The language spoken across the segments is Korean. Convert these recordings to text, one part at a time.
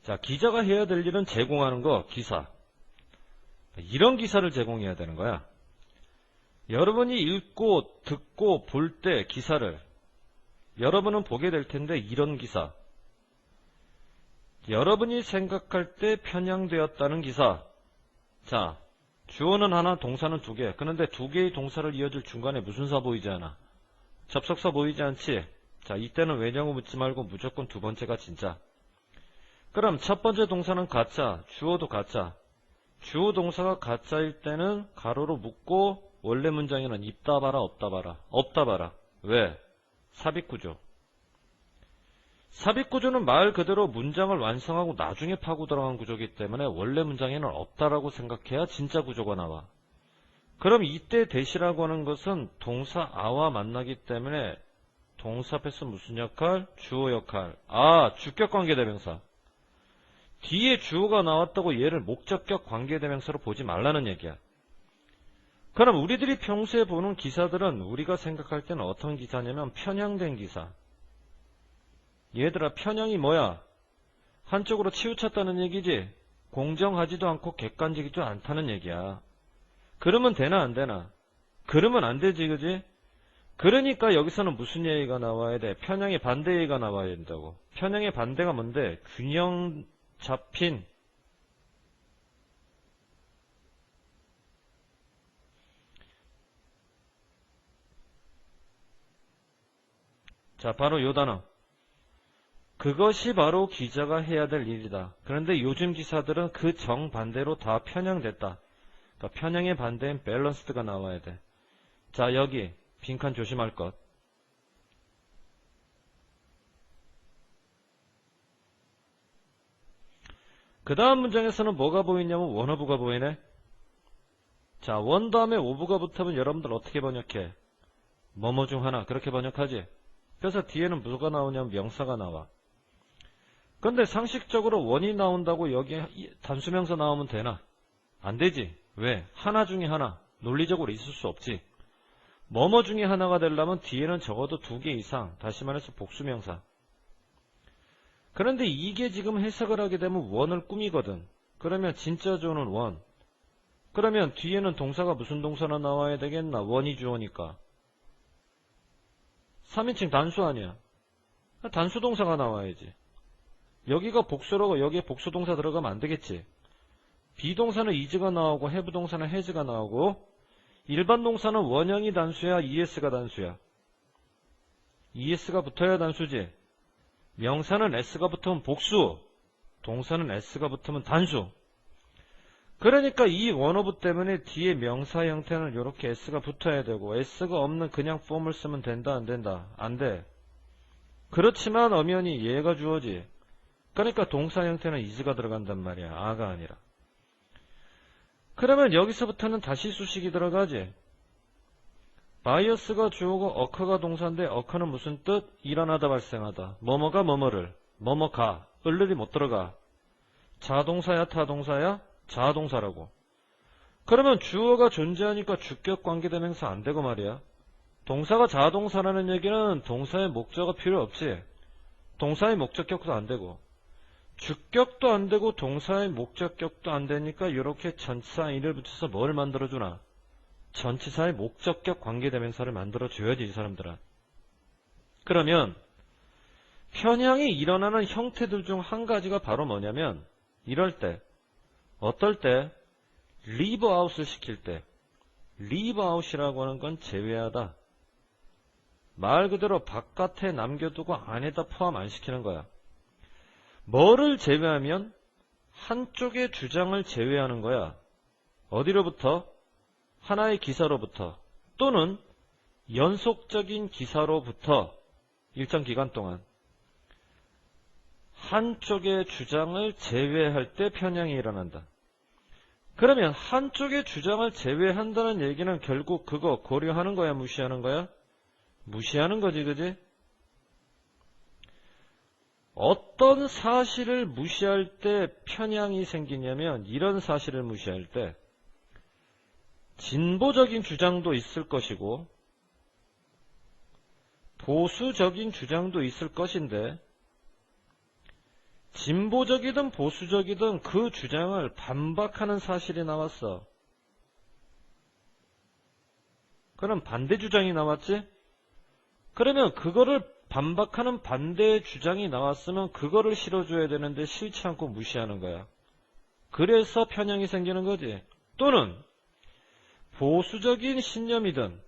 자, 기자가 해야 될 일은 제공하는 거, 기사. 이런 기사를 제공해야 되는 거야. 여러분이 읽고 듣고 볼 때 기사를 여러분은 보게 될 텐데 이런 기사. 여러분이 생각할 때 편향되었다는 기사. 자, 주어는 하나, 동사는 두 개. 그런데 두 개의 동사를 이어줄 중간에 무슨 사 보이지 않아? 접속사 보이지 않지? 자, 이때는 왜냐고 묻지 말고 무조건 두 번째가 진짜. 그럼 첫 번째 동사는 가짜, 주어도 가짜. 주어 동사가 가짜일 때는 가로로 묶고 원래 문장에는 있다 봐라, 없다 봐라. 없다 봐라. 왜? 삽입구조. 삽입구조는 말 그대로 문장을 완성하고 나중에 파고 들어간 구조이기 때문에 원래 문장에는 없다라고 생각해야 진짜 구조가 나와. 그럼 이때 대시라고 하는 것은 동사 아와 만나기 때문에 동사 앞에서 무슨 역할? 주어 역할. 아, 주격 관계대명사. 뒤에 주어가 나왔다고 얘를 목적격 관계대명사로 보지 말라는 얘기야. 그럼 우리들이 평소에 보는 기사들은 우리가 생각할 때는 어떤 기사냐면 편향된 기사. 얘들아, 편향이 뭐야? 한쪽으로 치우쳤다는 얘기지. 공정하지도 않고 객관적이지도 않다는 얘기야. 그러면 되나 안 되나? 그러면 안 되지, 그지? 그러니까 여기서는 무슨 얘기가 나와야 돼? 편향의 반대 얘기가 나와야 된다고. 편향의 반대가 뭔데? 균형 잡힌. 자, 바로 요 단어. 그것이 바로 기자가 해야 될 일이다. 그런데 요즘 기사들은 그 정반대로 다 편향됐다. 그러니까 편향의 반대인 밸런스드가 나와야 돼. 자, 여기 빈칸 조심할 것. 그 다음 문장에서는 뭐가 보이냐면 원어부가 보이네. 자, 원 다음에 오부가 붙으면 여러분들 어떻게 번역해? 뭐뭐 중 하나, 그렇게 번역하지? 그래서 뒤에는 뭐가 나오냐면 명사가 나와. 근데 상식적으로 원이 나온다고 여기 단수명사 나오면 되나? 안 되지. 왜? 하나 중에 하나. 논리적으로 있을 수 없지. 뭐뭐 중에 하나가 되려면 뒤에는 적어도 두 개 이상. 다시 말해서 복수명사. 그런데 이게 지금 해석을 하게 되면 원을 꾸미거든. 그러면 진짜 주어는 원. 그러면 뒤에는 동사가 무슨 동사나 나와야 되겠나? 원이 주어니까. 3인칭 단수 아니야. 단수 동사가 나와야지. 여기가 복수라고 여기에 복수 동사 들어가면 안 되겠지. 비동사는 is가 나오고 have 동사는 has가 나오고 일반 동사는 원형이 단수야, es가 단수야. es가 붙어야 단수지. 명사는 s가 붙으면 복수, 동사는 s가 붙으면 단수. 그러니까 이 원어브 때문에 뒤에 명사 형태는 이렇게 s가 붙어야 되고 s가 없는 그냥 폼을 쓰면 된다, 안 된다? 안 돼. 그렇지만 엄연히 얘가 주어지. 그러니까 동사 형태는 is가 들어간단 말이야. 아가 아니라. 그러면 여기서부터는 다시 수식이 들어가지. 바이어스가 주어고 어커가 동사인데 어커는 무슨 뜻? 일어나다 발생하다. 뭐뭐가 뭐뭐를. 뭐뭐가. 을들이 못 들어가. 자동사야 타동사야? 자동사라고. 그러면 주어가 존재하니까 주격 관계대명사 안 되고 말이야. 동사가 자동사라는 얘기는 동사의 목적어가 필요 없지. 동사의 목적격도 안 되고. 주격도 안 되고 동사의 목적격도 안 되니까 이렇게 전치사 인을 붙여서 뭘 만들어주나? 전치사의 목적격 관계대명사를 만들어줘야지 이 사람들은. 그러면 편향이 일어나는 형태들 중 한 가지가 바로 뭐냐면 이럴 때 어떨 때 leave out을 시킬 때 leave out이라고 하는 건 제외하다. 말 그대로 바깥에 남겨두고 안에다 포함 안 시키는 거야. 뭐를 제외하면 한쪽의 주장을 제외하는 거야. 어디로부터? 하나의 기사로부터 또는 연속적인 기사로부터 일정 기간 동안 한쪽의 주장을 제외할 때 편향이 일어난다. 그러면 한쪽의 주장을 제외한다는 얘기는 결국 그거 고려하는 거야, 무시하는 거야? 무시하는 거지, 그지? 어떤 사실을 무시할 때 편향이 생기냐면 이런 사실을 무시할 때 진보적인 주장도 있을 것이고 보수적인 주장도 있을 것인데 진보적이든 보수적이든 그 주장을 반박하는 사실이 나왔어. 그럼 반대 주장이 나왔지? 그러면 그거를 반박하는 반대 주장이 나왔으면 그거를 실어줘야 되는데 싫지 않고 무시하는 거야. 그래서 편향이 생기는 거지. 또는 보수적인 신념이든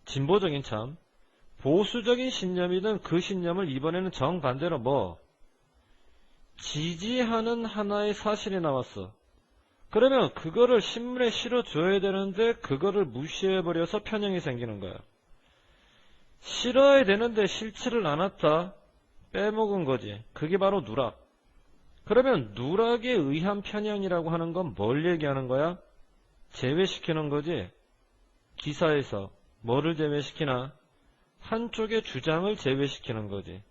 진보적인 보수적인 신념이든 그 신념을 이번에는 정반대로 지지하는 하나의 사실이 나왔어. 그러면 그거를 신문에 실어줘야 되는데 그거를 무시해버려서 편향이 생기는 거야. 실어야 되는데 실지를 않았다. 빼먹은 거지. 그게 바로 누락. 그러면 누락에 의한 편향이라고 하는 건 뭘 얘기하는 거야? 제외시키는 거지. 기사에서 뭐를 제외시키나? 한쪽의 주장을 제외시키는 거지.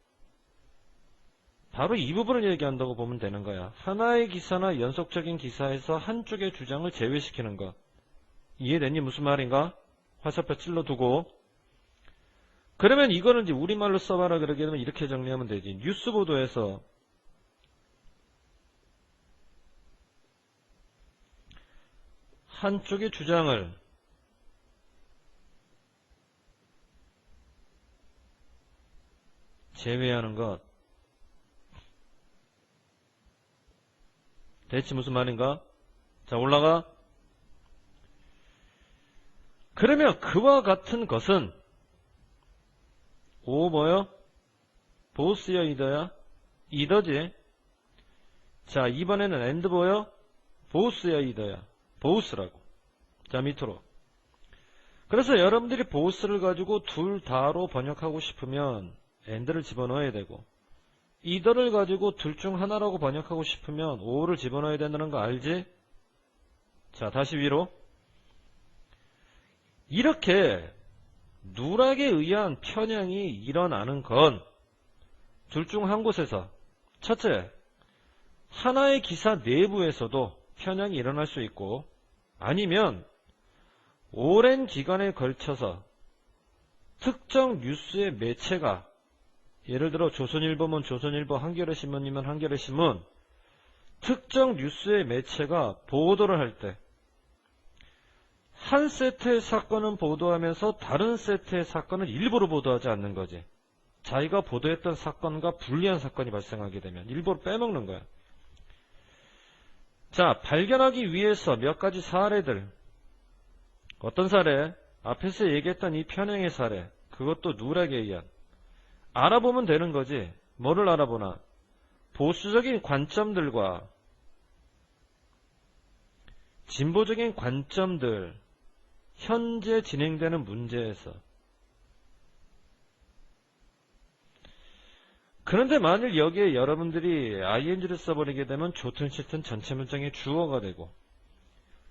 바로 이 부분을 얘기한다고 보면 되는 거야. 하나의 기사나 연속적인 기사에서 한쪽의 주장을 제외시키는 것. 이해됐니? 무슨 말인가? 화살표 찔러두고. 그러면 이거는 이제 우리말로 써봐라 그러게 되면 이렇게 정리하면 되지. 뉴스 보도에서 한쪽의 주장을 제외하는 것. 대체 무슨 말인가? 자, 올라가. 그러면 그와 같은 것은 뭐요? 보스야 이더야? 이더지. 자, 이번에는 엔드 뭐요? 보스야 이더야? 보스라고. 자, 밑으로. 그래서 여러분들이 보스를 가지고 둘 다로 번역하고 싶으면 엔드를 집어넣어야 되고, 이더를 가지고 둘 중 하나라고 번역하고 싶으면 오를 집어넣어야 된다는 거 알지? 자, 다시 위로. 이렇게 누락에 의한 편향이 일어나는 건 둘 중 한 곳에서, 첫째, 하나의 기사 내부에서도 편향이 일어날 수 있고, 아니면 오랜 기간에 걸쳐서 특정 뉴스의 매체가, 예를 들어 조선일보면 조선일보, 한겨레신문이면 한겨레신문, 특정 뉴스의 매체가 보도를 할 때 한 세트의 사건은 보도하면서 다른 세트의 사건은 일부러 보도하지 않는 거지. 자기가 보도했던 사건과 불리한 사건이 발생하게 되면 일부러 빼먹는 거야. 자, 발견하기 위해서 몇 가지 사례들. 어떤 사례? 앞에서 얘기했던 이 편향의 사례. 그것도 누락에 의한. 알아보면 되는 거지. 뭐를 알아보나? 보수적인 관점들과 진보적인 관점들, 현재 진행되는 문제에서. 그런데 만일 여기에 여러분들이 ing를 써버리게 되면 좋든 싫든 전체 문장의 주어가 되고,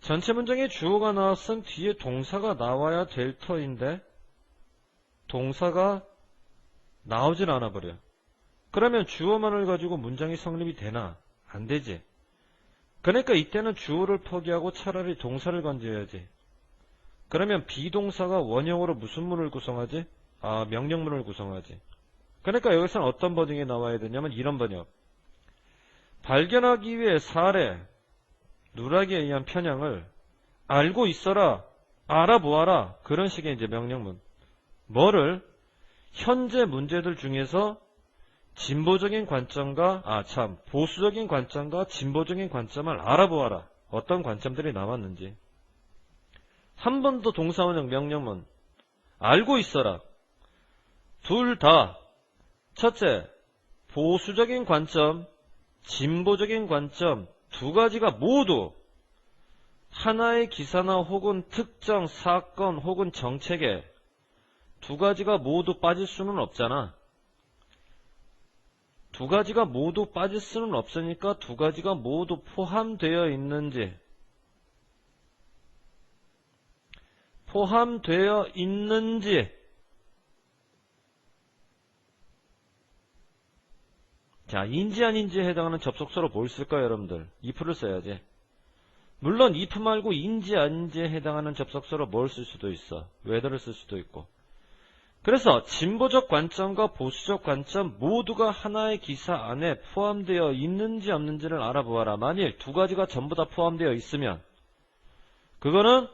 전체 문장의 주어가 나왔으면 뒤에 동사가 나와야 될 터인데 동사가 나오질 않아 버려. 그러면 주어만을 가지고 문장이 성립이 되나? 안 되지. 그러니까 이때는 주어를 포기하고 차라리 동사를 건져야지. 그러면 비동사가 원형으로 무슨 문을 구성하지? 명령문을 구성하지. 그러니까 여기서는 어떤 번역이 나와야 되냐면 이런 번역. 발견하기 위해 사례, 누락에 의한 편향을 알고 있어라, 알아보아라. 그런 식의 이제 명령문. 뭐를? 현재 문제들 중에서 진보적인 관점과, 보수적인 관점과 진보적인 관점을 알아보아라. 어떤 관점들이 나왔는지. 한 번 더 동사원형 명령문. 알고 있어라. 둘 다. 첫째, 보수적인 관점, 진보적인 관점 두 가지가 모두 하나의 기사나 혹은 특정 사건 혹은 정책에 두 가지가 모두 빠질 수는 없잖아. 두 가지가 모두 빠질 수는 없으니까 두 가지가 모두 포함되어 있는지, 자, 인지 아닌지에 해당하는 접속사로 뭘 쓸까요, 여러분들? if를 써야지. 물론 if 말고 인지 아닌지에 해당하는 접속사로 뭘 쓸 수도 있어. whether를 쓸 수도 있고. 그래서 진보적 관점과 보수적 관점 모두가 하나의 기사 안에 포함되어 있는지 없는지를 알아보아라. 만일 두 가지가 전부 다 포함되어 있으면 그거는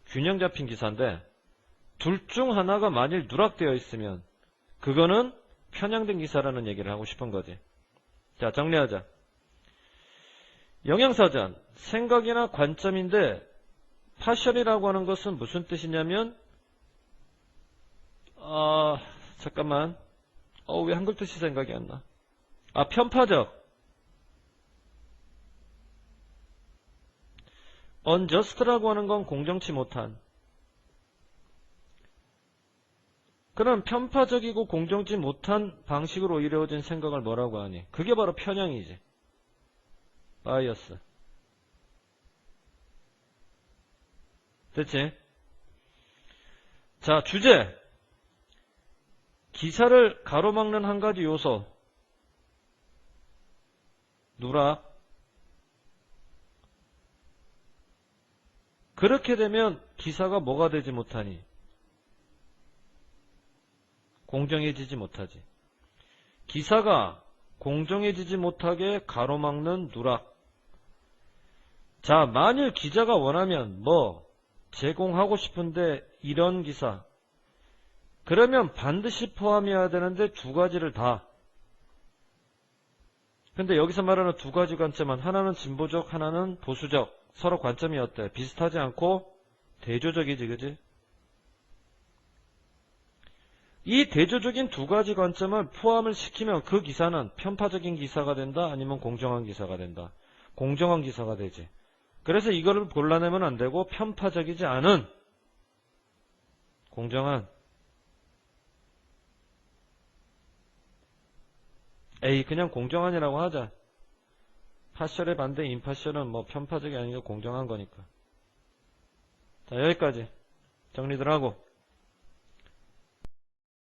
균형 잡힌 기사인데, 둘 중 하나가 만일 누락되어 있으면 그거는 편향된 기사라는 얘기를 하고 싶은 거지. 자, 정리하자. 영양사전, 생각이나 관점인데 파셜이라고 하는 것은 무슨 뜻이냐면, 잠깐만. 왜 한글 뜻이 생각이 안 나? 편파적. unjust라고 하는 건 공정치 못한. 그럼 편파적이고 공정치 못한 방식으로 이루어진 생각을 뭐라고 하니? 그게 바로 편향이지. 바이어스. 됐지? 자, 주제. 기사를 가로막는 한 가지 요소. 누락. 그렇게 되면 기사가 뭐가 되지 못하니? 공정해지지 못하지. 기사가 공정해지지 못하게 가로막는 누락. 자, 만일 기자가 원하면 제공하고 싶은데 이런 기사. 그러면 반드시 포함해야 되는데 두 가지를 다. 근데 여기서 말하는 두 가지 관점은 하나는 진보적, 하나는 보수적. 서로 관점이 어때? 비슷하지 않고 대조적이지, 그지? 이 대조적인 두 가지 관점을 포함을 시키면 그 기사는 편파적인 기사가 된다, 아니면 공정한 기사가 된다. 공정한 기사가 되지. 그래서 이거를 골라내면 안 되고 편파적이지 않은 공정한. 그냥 공정한이라고 하자. 파셜의 반대 임파셜은 편파적이 아니고 공정한 거니까. 자, 여기까지 정리들 하고.